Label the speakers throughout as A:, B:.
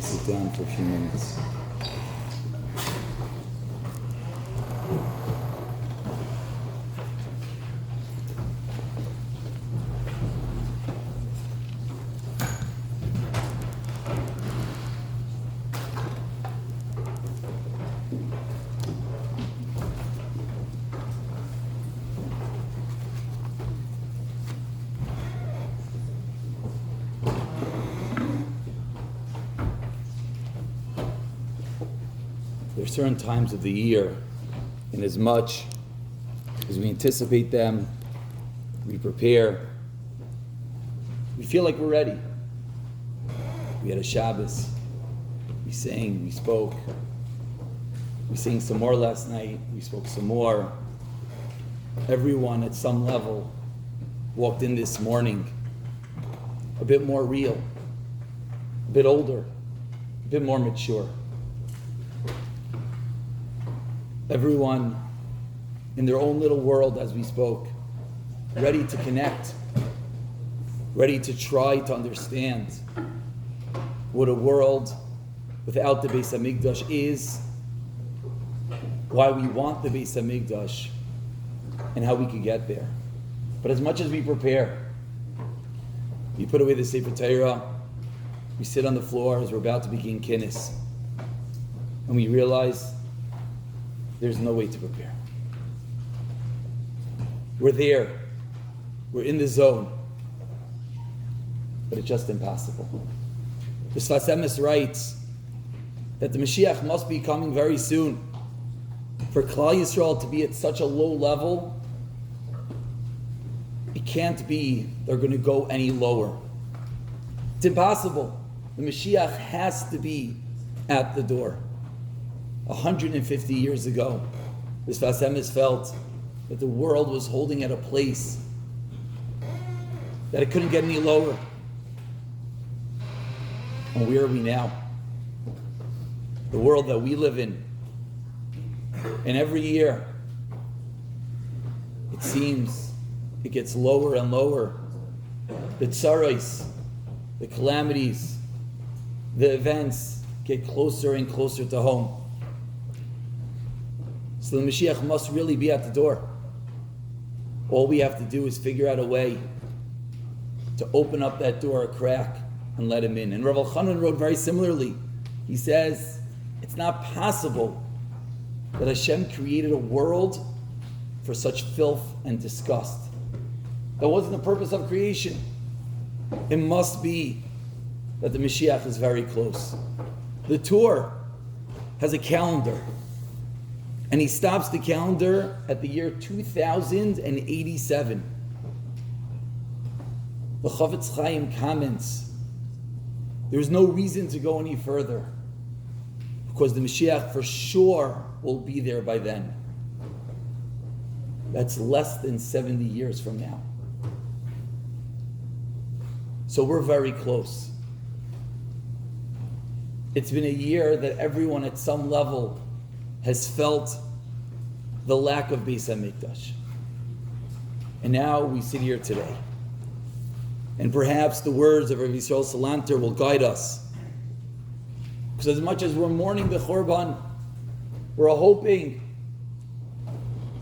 A: Please sit down for a few minutes. There are certain times of the year, in as much as we anticipate them, we prepare, we feel like we're ready. We had a Shabbos, we sang, we spoke, we sang some more last night, we spoke some more. Everyone at some level walked in this morning a bit more real, a bit older, a bit more mature. Everyone in their own little world, as we spoke, ready to connect, ready to try to understand what a world without the Beis HaMikdash is, why we want the Beis HaMikdash, and how we could get there. But as much as we prepare, we put away the Sefer Torah, we sit on the floor as we're about to begin Kinnos, and we realize there's no way to prepare. We're there. We're in the zone. But it's just impossible. The Sfas Emes writes that the Mashiach must be coming very soon. For Klal Yisrael to be at such a low level, it can't be they're going to go any lower. It's impossible. The Mashiach has to be at the door. 150 years ago, the Sfas Emes felt that the world was holding at a place that it couldn't get any lower. And where are we now? The world that we live in. And every year, it seems it gets lower and lower. The tsaros, the calamities, the events get closer and closer to home. So the Mashiach must really be at the door. All we have to do is figure out a way to open up that door a crack and let him in. And Rav Elchanan wrote very similarly. He says, it's not possible that Hashem created a world for such filth and disgust. That wasn't the purpose of creation. It must be that the Mashiach is very close. The Torah has a calendar. And he stops the calendar at the year 2087. The Chavetz Chaim comments, there's no reason to go any further, because the Mashiach for sure will be there by then. That's less than 70 years from now. So we're very close. It's been a year that everyone at some level has felt the lack of Beis HaMikdash. And now we sit here today. And perhaps the words of Rabbi Yisrael Salanter will guide us. Because as much as we're mourning the Churban, we're hoping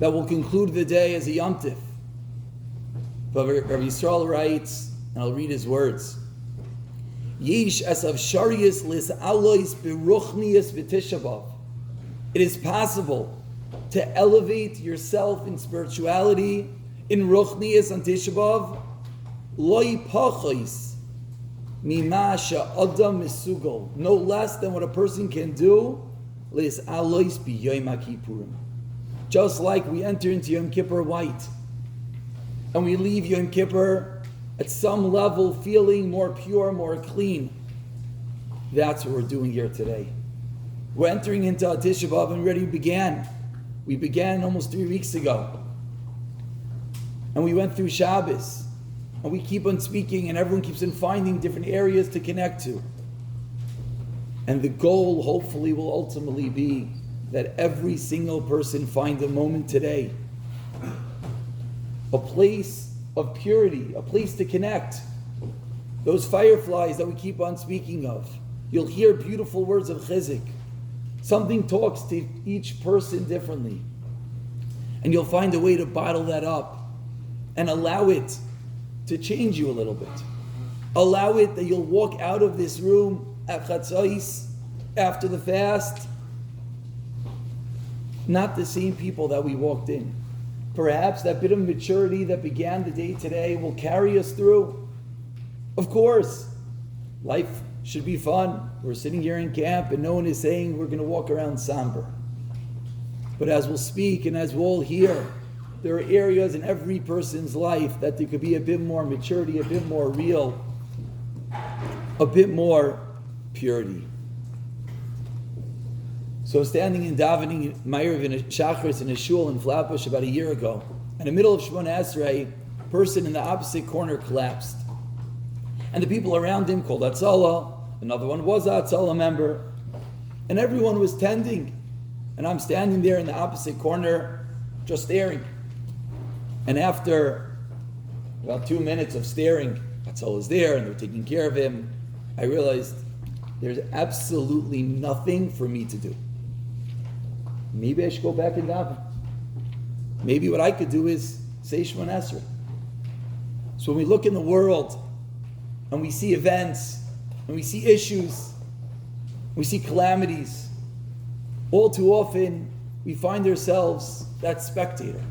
A: that we'll conclude the day as a Yom Tif. But Rabbi Yisrael writes, and I'll read his words, Yesh esav sharius lis alois beruchnius v'tisha b'av. It is possible to elevate yourself in spirituality, in Ruchnius on Tisha B'Av, loy pachos mima she'adam misugal, no less than what a person can do, lis alois b'yom HaKippurim. Just like we enter into Yom Kippur white, and we leave Yom Kippur at some level feeling more pure, more clean. That's what we're doing here today. We're entering into Tisha B'Av and already began. We began almost 3 weeks ago. And we went through Shabbos. And we keep on speaking and everyone keeps on finding different areas to connect to. And the goal hopefully will ultimately be that every single person find a moment today. A place of purity, a place to connect. Those fireflies that we keep on speaking of. You'll hear beautiful words of chizik. Something talks to each person differently. And you'll find a way to bottle that up and allow it to change you a little bit. Allow it that you'll walk out of this room at Chatzos after the fast, not the same people that we walked in. Perhaps that bit of maturity that began the day today will carry us through. Of course, life should be fun. We're sitting here in camp and no one is saying we're going to walk around somber. But as we'll speak and as we'll all hear, there are areas in every person's life that there could be a bit more maturity, a bit more real, a bit more purity. So standing in davening Ma'ariv in a Shachris in a shul in Flatbush about a year ago, in the middle of Shemona Esrei, a person in the opposite corner collapsed. And the people around him called Hatzalah, another one was a Hatzalah member, and everyone was tending. And I'm standing there in the opposite corner, just staring. And after about 2 minutes of staring, Hatzalah is there and they're taking care of him, I realized there's absolutely nothing for me to do. Maybe I should go back and daven. Maybe what I could do is say Shemona Esrei. So when we look in the world and we see events and we see issues, we see calamities, all too often we find ourselves that spectator,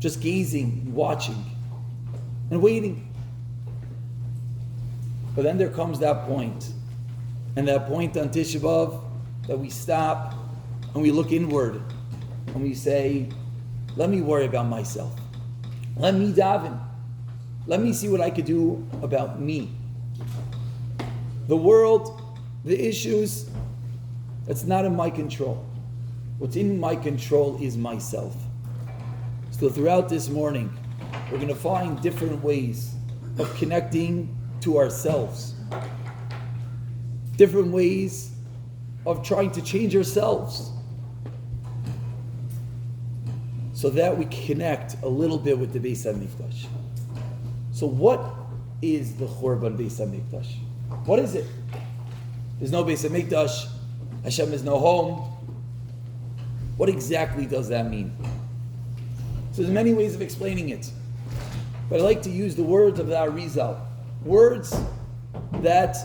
A: just gazing and watching and waiting. But then there comes that point, and that point on Tisha B'Av that we stop and we look inward and we say, let me worry about myself. Let me daven. Let me see what I could do about me. The world, the issues, that's not in my control. What's in my control is myself. So throughout this morning, we're going to find different ways of connecting to ourselves. Different ways of trying to change ourselves, so that we connect a little bit with the Beis HaMikdash. So what is the Churban Beis HaMikdash? What is it? There's no Beis HaMikdash. Hashem is no home. What exactly does that mean? So there's many ways of explaining it. But I like to use the words of the Arizal. Words that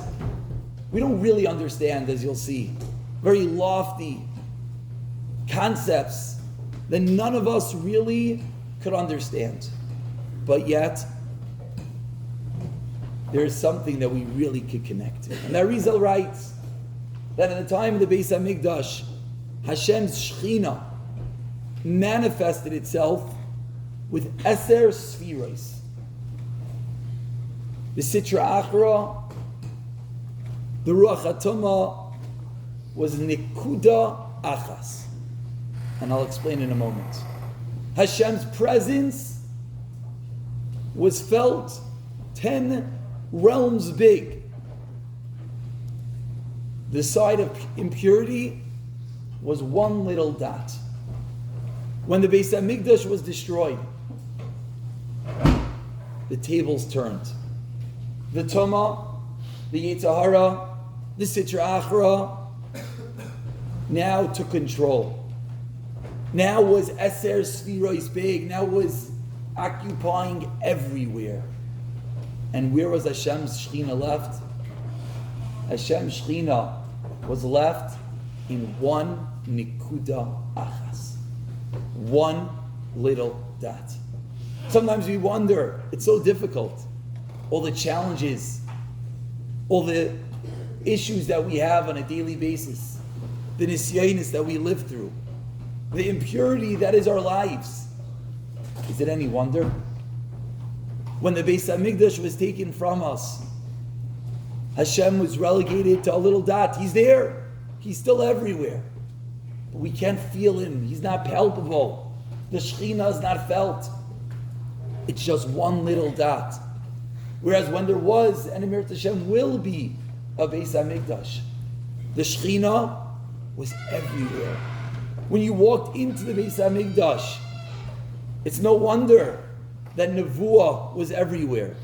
A: we don't really understand, as you'll see. Very lofty concepts that none of us really could understand. But yet, there is something that we really could connect to. And the Arizal writes that in the time of the Beis HaMikdash, Hashem's Shechina manifested itself with Eser Sfiros. The Sitra Achra, the Ruach HaTumah, was Nekuda Achas. And I'll explain in a moment. Hashem's presence was felt 10 realms big. The side of impurity was one little dot. When the Beis HaMikdash was destroyed, the tables turned. The Tumah, the Yetzer Hara, the Sitra Achra now took control. Now was Eser Sfiros big, now was occupying everywhere. And where was Hashem's Shechina left? Hashem's Shechina was left in one Nekuda Achas. One little dot. Sometimes we wonder, it's so difficult. All the challenges, all the issues that we have on a daily basis, the nisyonos that we live through, the impurity that is our lives. Is it any wonder? When the Beis HaMikdash was taken from us, Hashem was relegated to a little dot. He's there. He's still everywhere. But we can't feel him. He's not palpable. The Shechina is not felt. It's just one little dot. Whereas when there was, and Emir Hashem will be, a Beis HaMikdash, the Shechina was everywhere. When you walked into the Beis HaMikdash, it's no wonder that Nevuah was everywhere.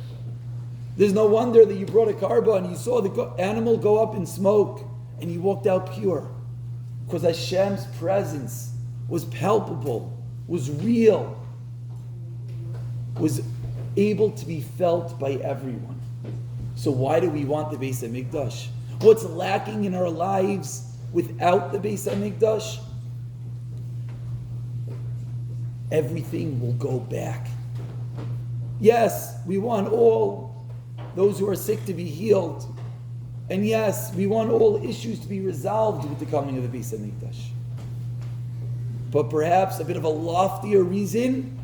A: There's no wonder that you brought a karba and you saw the animal go up in smoke and you walked out pure. Because Hashem's presence was palpable, was real, was able to be felt by everyone. So why do we want the Beis HaMikdash? What's lacking in our lives without the Beis HaMikdash? Everything will go back. Yes, we want all those who are sick to be healed. And yes, we want all issues to be resolved with the coming of the Beis HaMikdash. But perhaps a bit of a loftier reason,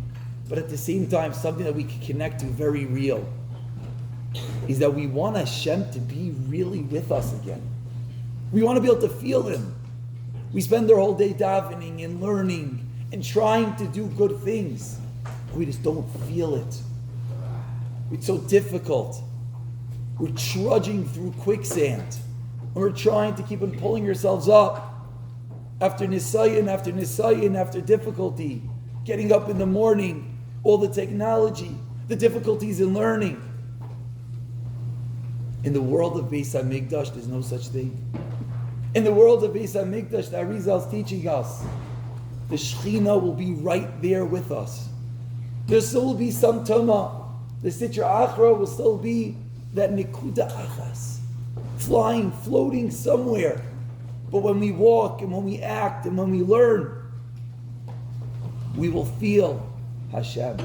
A: but at the same time something that we can connect to very real, is that we want Hashem to be really with us again. We want to be able to feel Him. We spend our whole day davening and learning and trying to do good things. We just don't feel it. It's so difficult. We're trudging through quicksand. And we're trying to keep on pulling ourselves up. After nisayon, after difficulty. Getting up in the morning, all the technology, the difficulties in learning. In the world of Beis HaMikdash, there's no such thing. In the world of Beis HaMikdash, the Arizal is teaching us, the Shekhinah will be right there with us. There still will be some Tumah. The Sitra Achra will still be that Nikuda Achas, flying, floating somewhere. But when we walk and when we act and when we learn, we will feel Hashem.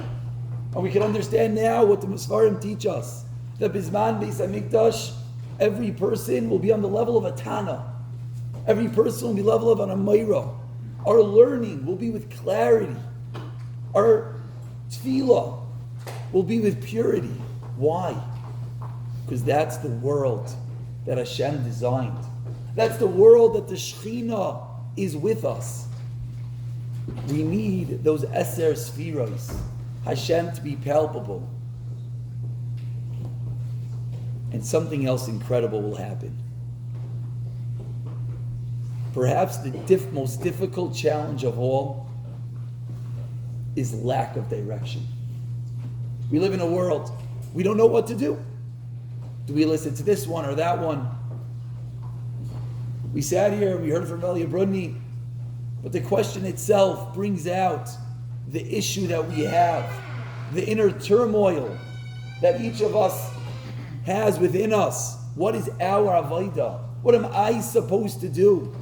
A: And we can understand now what the Musfarim teach us. That Bizman Beis HaMikdash, every person will be on the level of a Tana. Every person will be level of an Amayra. Our learning will be with clarity. Our tefillah will be with purity. Why? Because that's the world that Hashem designed. That's the world that the Shekhinah is with us. We need those Eser Sfiros, Hashem to be palpable. And something else incredible will happen. Perhaps the most difficult challenge of all is lack of direction. We live in a world, we don't know what to do. Do we listen to this one or that one? We sat here, we heard from Elia Brudny, but the question itself brings out the issue that we have, the inner turmoil that each of us has within us. What is our avodah? What am I supposed to do?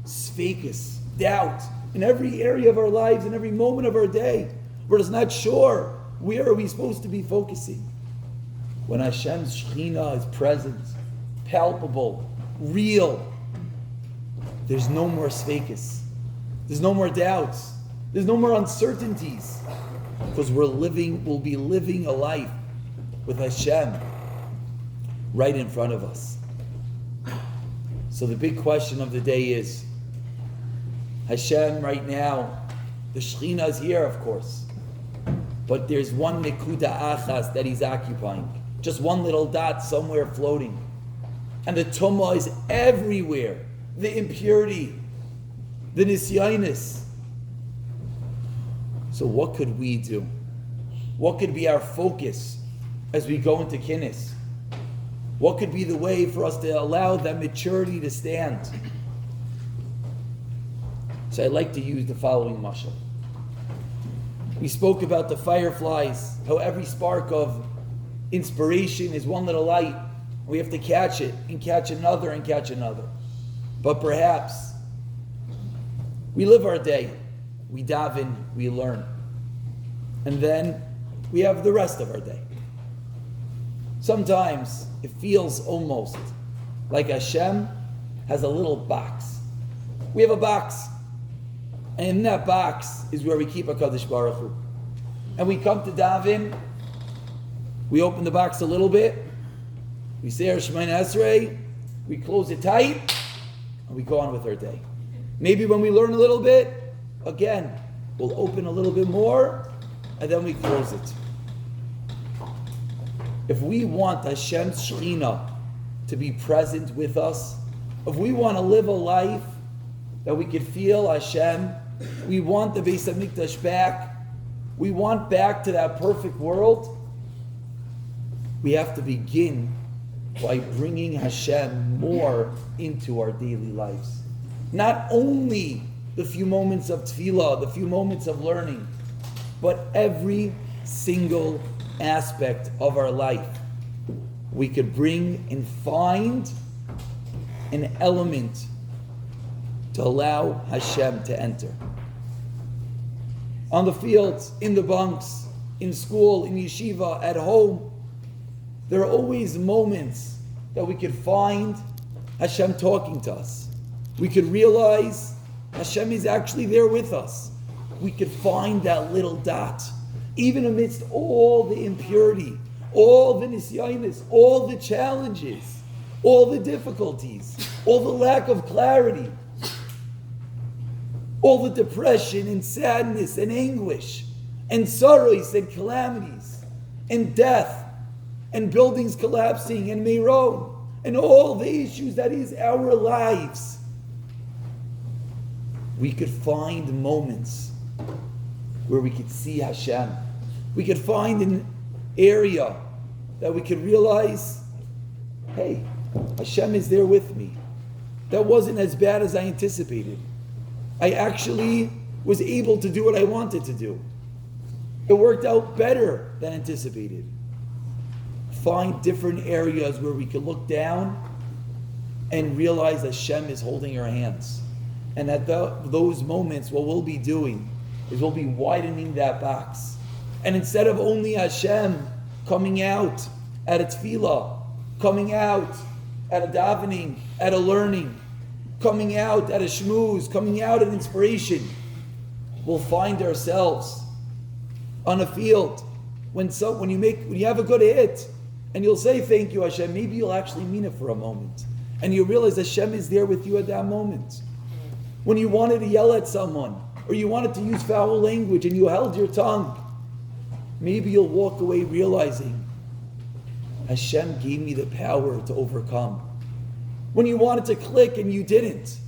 A: Sfekus, doubt, in every area of our lives, in every moment of our day. We're just not sure where are we supposed to be focusing. When Hashem's Shekhinah is present, palpable, real, there's no more sfekus. There's no more doubts. There's no more uncertainties. Because we'll be living a life with Hashem right in front of us. So the big question of the day is, Hashem right now, the Shekhinah is here, of course, but there's one Nekuda Achas that He's occupying. Just one little dot somewhere floating. And the Tumah is everywhere. The impurity, the Nisyanis. So what could we do? What could be our focus as we go into Kinnos? What could be the way for us to allow that maturity to stand? So I'd like to use the following mashal. We spoke about the fireflies, how every spark of inspiration is one little light. We have to catch it and catch another and catch another. But perhaps we live our day, we daven, we learn, and then we have the rest of our day. Sometimes it feels almost like Hashem has a little box. We have a box, and in that box is where we keep HaKadosh Baruch Hu. And we come to daven, we open the box a little bit, we say our Shemoneh Esrei, we close it tight, and we go on with our day. Maybe when we learn a little bit, again, we'll open a little bit more, and then we close it. If we want Hashem's Shekhinah to be present with us, if we want to live a life that we could feel Hashem, we want the Beis HaMikdash back, we want back to that perfect world, we have to begin by bringing Hashem more into our daily lives. Not only the few moments of tefillah, the few moments of learning, but every single aspect of our life. We could bring and find an element to allow Hashem to enter. On the fields, in the bunks, in school, in yeshiva, at home, there are always moments that we could find Hashem talking to us. We could realize Hashem is actually there with us. We could find that little dot. Even amidst all the impurity, all the nisyanis, all the challenges, all the difficulties, all the lack of clarity, all the depression and sadness and anguish and sorrows and calamities and death and buildings collapsing and Meron and all the issues that is our lives, we could find moments where we could see Hashem. We could find an area that we could realize, hey, Hashem is there with me. That wasn't as bad as I anticipated. I actually was able to do what I wanted to do. It worked out better than anticipated. Find different areas where we could look down and realize that Hashem is holding our hands. And at those moments, what we'll be doing is we'll be widening that box. And instead of only Hashem coming out at a tefillah, coming out at a davening, at a learning, coming out at a shmooze, coming out at inspiration, we'll find ourselves on a field when you have a good hit and you'll say thank you Hashem, maybe you'll actually mean it for a moment and you realize Hashem is there with you at that moment. When you wanted to yell at someone or you wanted to use foul language and you held your tongue, maybe you'll walk away realizing Hashem gave me the power to overcome. When you wanted to click and you didn't.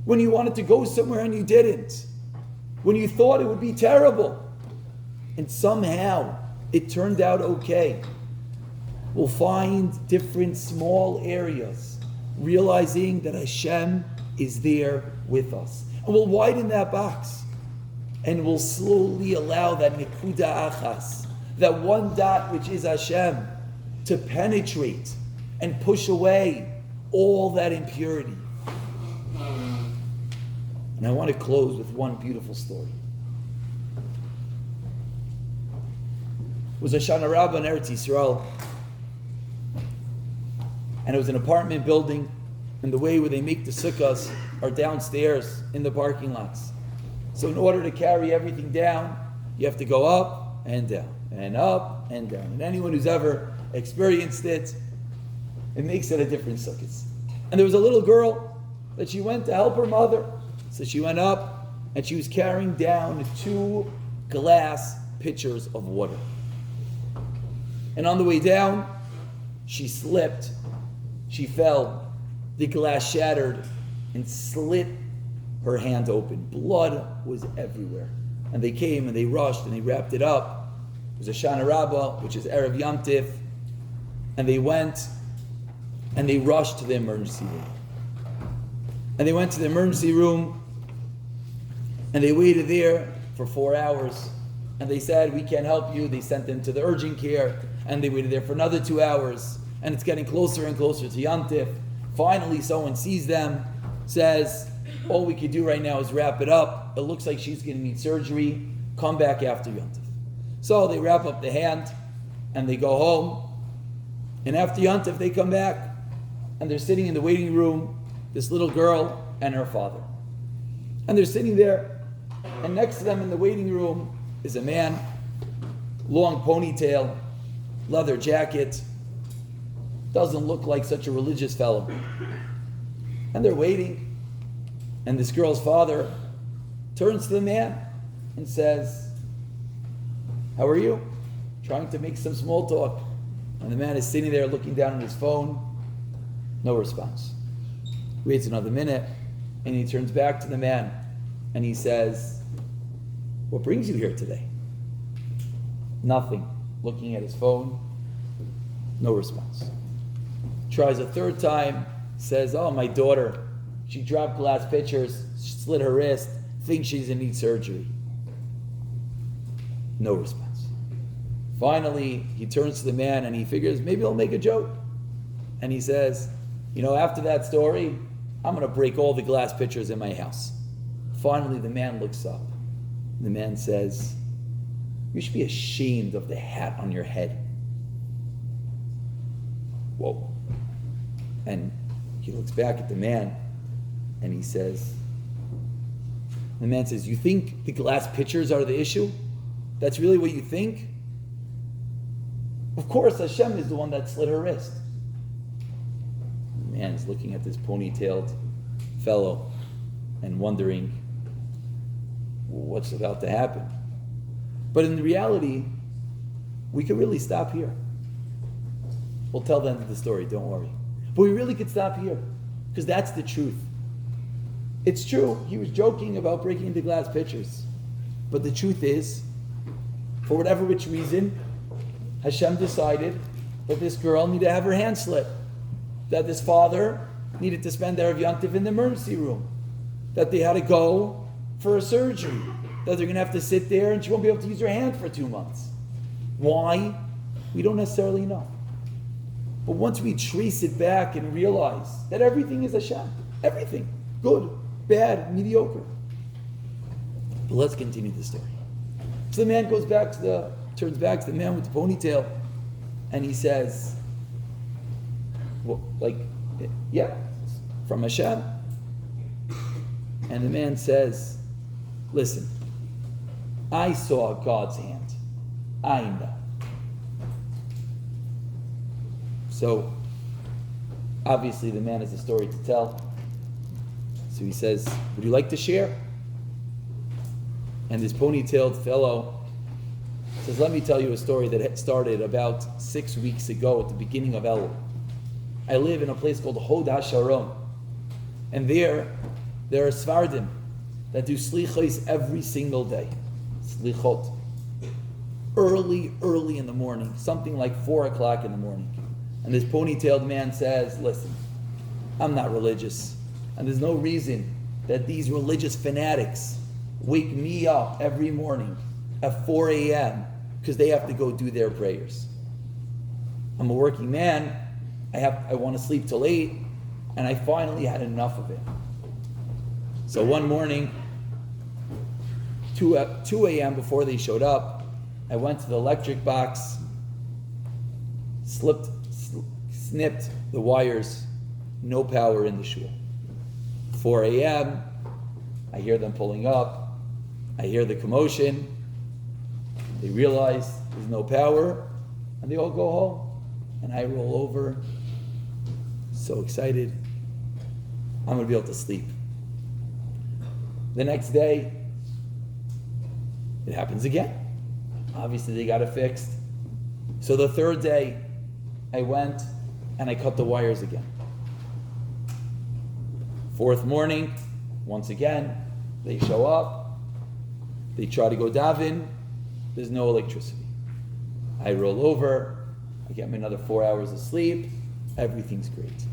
A: When you wanted to go somewhere and you didn't. When you thought it would be terrible and somehow it turned out okay. We'll find different small areas, realizing that Hashem is there with us. And we'll widen that box. And we'll slowly allow that nekuda achas, that one dot which is Hashem, to penetrate and push away all that impurity. And I want to close with one beautiful story. It was a Shana Rabbah in Eretz Yisrael, and it was an apartment building, and the way where they make the sukkahs are downstairs in the parking lots. So in order to carry everything down, you have to go up and down, and up and down. And anyone who's ever experienced it, it makes it a different sukkahs. And there was a little girl that she went to help her mother. So she went up and she was carrying down 2 glass pitchers of water. And on the way down, she slipped, she fell, the glass shattered and slit her hand open. Blood was everywhere. And they came and they rushed and they wrapped it up. It was a Shana Rabbah, which is Erev Yom Tif. And they went and they rushed to the emergency room. And they went to the emergency room and they waited there for 4 hours. And they said, we can't help you. They sent them to the urgent care and they waited there for another 2 hours. And it's getting closer and closer to Yom Tif. Finally, someone sees them, says, all we could do right now is wrap it up. It looks like she's going to need surgery. Come back after Yom Tif. So they wrap up the hand and they go home. And after Yom Tif, they come back and they're sitting in the waiting room, this little girl and her father. And they're sitting there, and next to them in the waiting room is a man, long ponytail, leather jacket, doesn't look like such a religious fellow. And they're waiting, and this girl's father turns to the man and says, how are you? Trying to make some small talk. And the man is sitting there looking down on his phone, no response. Waits another minute, and he turns back to the man, and he says, what brings you here today? Nothing. Looking at his phone. No response. Tries a third time, says, oh, my daughter, she dropped glass pitchers, she slit her wrist, thinks she's going to need surgery. No response. Finally, he turns to the man and he figures maybe he'll make a joke. And he says, after that story, I'm going to break all the glass pitchers in my house. Finally, the man looks up. The man says, you should be ashamed of the hat on your head. Whoa. And he looks back at the man and he says, the man says, you think the glass pitchers are the issue? That's really what you think? Of course, Hashem is the one that slit her wrist. The man's looking at this ponytailed fellow and wondering what's about to happen. But in reality, we could really stop here. We'll tell the end of the story, don't worry. But we really could stop here, because that's the truth. It's true, he was joking about breaking the glass pitchers. But the truth is, for whatever which reason, Hashem decided that this girl needed to have her hand slit. That this father needed to spend Erev Yantiv in the emergency room. That they had to go for a surgery. That they're going to have to sit there and she won't be able to use her hand for 2 months. Why? We don't necessarily know. But once we trace it back and realize that everything is Hashem. Everything. Good, bad, mediocre. But let's continue the story. So the man turns back to the man with the ponytail and he says, yeah, from Hashem. And the man says, listen, I saw God's hand. I know. So, obviously the man has a story to tell. So he says, would you like to share? And this ponytailed fellow says, let me tell you a story that started about 6 weeks ago at the beginning of Elul. I live in a place called Hod HaSharon. And there are Sfardim that do slichos every single day. Slichot. Early in the morning, something like 4 o'clock in the morning. And this ponytailed man says, listen, I'm not religious. And there's no reason that these religious fanatics wake me up every morning at 4 a.m. because they have to go do their prayers. I'm a working man. I want to sleep till 8, and I finally had enough of it. So one morning, 2 a.m. before they showed up, I went to the electric box, snipped the wires, no power in the shul. 4 a.m., I hear them pulling up, I hear the commotion, they realize there's no power, and they all go home. And I roll over, so excited, I'm going to be able to sleep. The next day, it happens again. Obviously, they got it fixed. So the third day, I went and I cut the wires again. Fourth morning, once again, they show up. They try to go daven. There's no electricity. I roll over. I get me another 4 hours of sleep. Everything's great.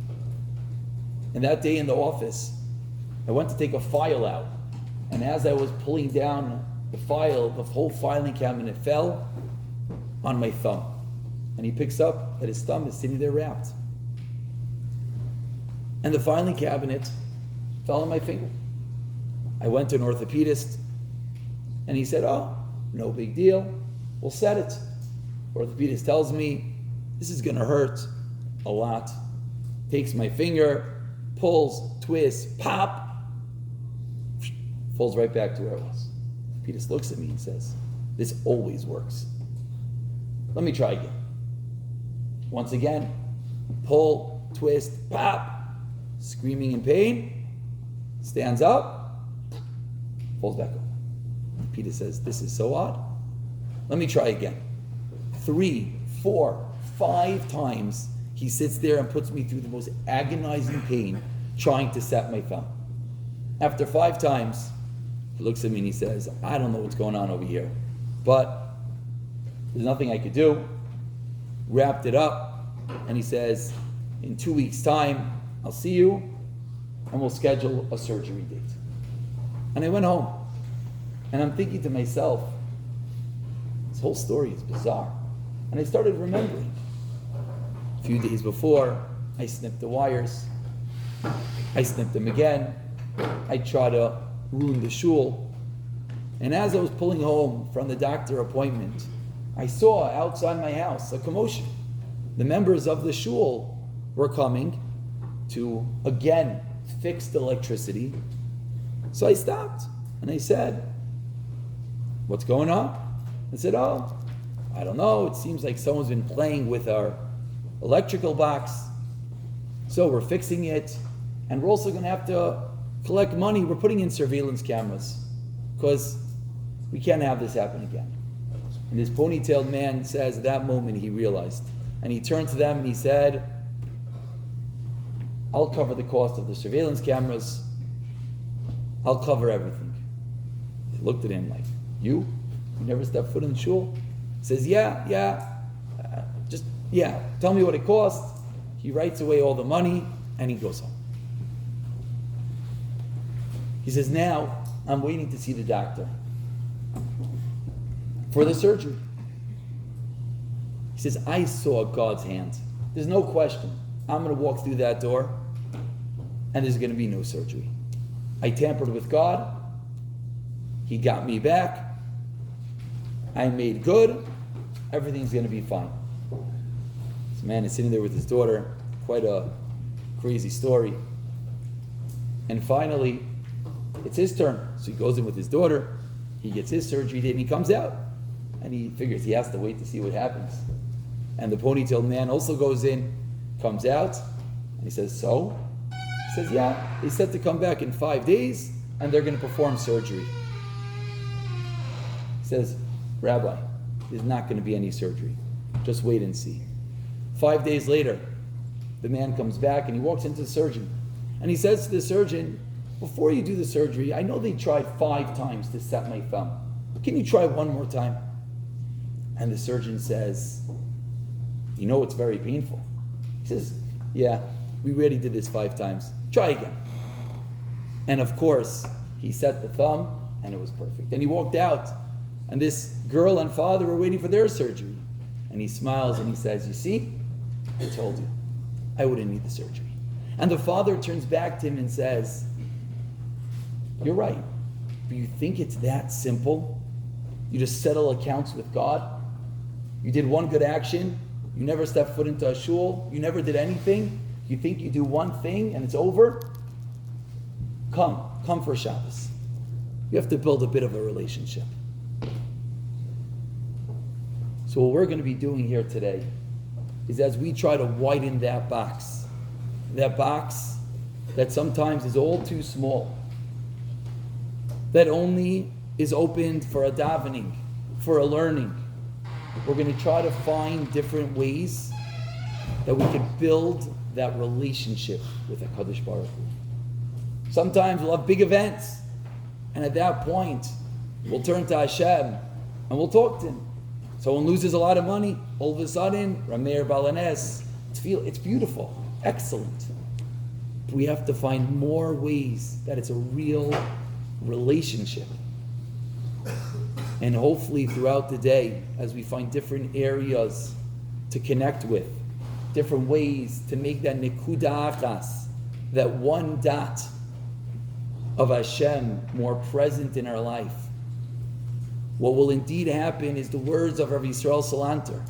A: And that day in the office, I went to take a file out. And as I was pulling down the file, the whole filing cabinet fell on my thumb. And he picks up that his thumb is sitting there wrapped. And the filing cabinet fell on my finger. I went to an orthopedist, and he said, oh, no big deal. We'll set it. Orthopedist tells me, this is going to hurt a lot. Takes my finger, pulls, twists, pop, falls right back to where it was. Orthopedist looks at me and says, this always works. Let me try again. Once again, pull, twist, pop, screaming in pain, stands up, falls back over. Peter says, this is so odd. Let me try again. 3, 4, 5 times he sits there and puts me through the most agonizing pain trying to set my thumb. After 5 times, he looks at me and he says, I don't know what's going on over here, but there's nothing I could do. Wrapped it up, and he says, in 2 weeks' time, I'll see you, and we'll schedule a surgery date. And I went home, and I'm thinking to myself, this whole story is bizarre. And I started remembering. A few days before, I snipped the wires. I snipped them again. I tried to ruin the shul. And as I was pulling home from the doctor appointment, I saw outside my house a commotion. The members of the shul were coming to, again, fix the electricity. So I stopped and I said, what's going on? I said, oh, I don't know. It seems like someone's been playing with our electrical box. So we're fixing it. And we're also going to have to collect money. We're putting in surveillance cameras because we can't have this happen again. And this ponytailed man says at that moment he realized. And he turned to them and he said, I'll cover the cost of the surveillance cameras. I'll cover everything. They looked at him like, you never stepped foot in the shul? He says, yeah, tell me what it costs. He writes away all the money and he goes home. He says, now I'm waiting to see the doctor for the surgery. He says, I saw God's hand. There's no question. I'm going to walk through that door and there's going to be no surgery. I tampered with God. He got me back. I made good. Everything's going to be fine. This man is sitting there with his daughter. Quite a crazy story. And finally, it's his turn. So he goes in with his daughter. He gets his surgery date and he comes out. And he figures he has to wait to see what happens. And the ponytailed man also goes in, comes out, and he says, so? He says, yeah, they said to come back in 5 days and they're going to perform surgery. He says, Rabbi, there's not going to be any surgery. Just wait and see. 5 days later, the man comes back and he walks into the surgeon. And he says to the surgeon, before you do the surgery, I know they tried 5 times to set my thumb. Can you try one more time? And the surgeon says, you know it's very painful. He says, yeah, we already did this 5 times. Try again. And of course, he set the thumb and it was perfect. And he walked out and this girl and father were waiting for their surgery. And he smiles and he says, you see, I told you, I wouldn't need the surgery. And the father turns back to him and says, you're right, but you think it's that simple? You just settle accounts with God? You did one good action, you never stepped foot into a shul, you never did anything, you think you do one thing and it's over? Come for Shabbos. You have to build a bit of a relationship. So what we're going to be doing here today is as we try to widen that box that sometimes is all too small, that only is opened for a davening, for a learning. We're going to try to find different ways that we can build that relationship with HaKadosh Baruch Hu. Sometimes we'll have big events, and at that point, we'll turn to Hashem and we'll talk to Him. Someone loses a lot of money, all of a sudden, Rameir Balanes, it's beautiful, excellent. We have to find more ways that it's a real relationship. And hopefully throughout the day, as we find different areas to connect with, different ways to make that nekuda achas, that one dot of Hashem more present in our life. What will indeed happen is the words of Rav Yisrael Salanter.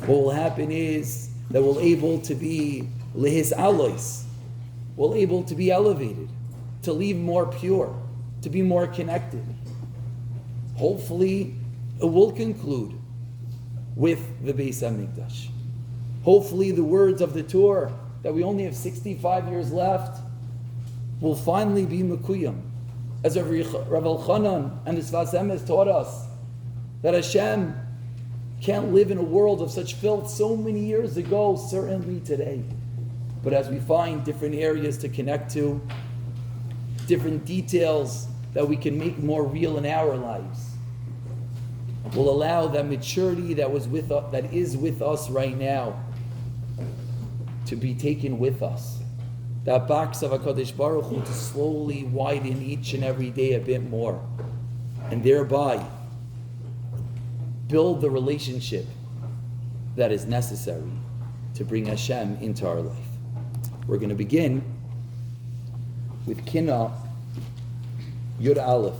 A: What will happen is that we're able to be lehis alois, we're able to be elevated, to leave more pure, to be more connected. Hopefully, it will conclude with the Beis HaMikdash. Hopefully, the words of the Torah that we only have 65 years left will finally be mekuyam. As Rav Elchanan and the Sfas Emes taught us, that Hashem can't live in a world of such filth so many years ago, certainly today. But as we find different areas to connect to, different details that we can make more real in our lives, will allow that maturity that is with us right now to be taken with us. That box of HaKadosh Baruch Hu to slowly widen each and every day a bit more, and thereby build the relationship that is necessary to bring Hashem into our life. We're going to begin with Kinnos Yud Aleph.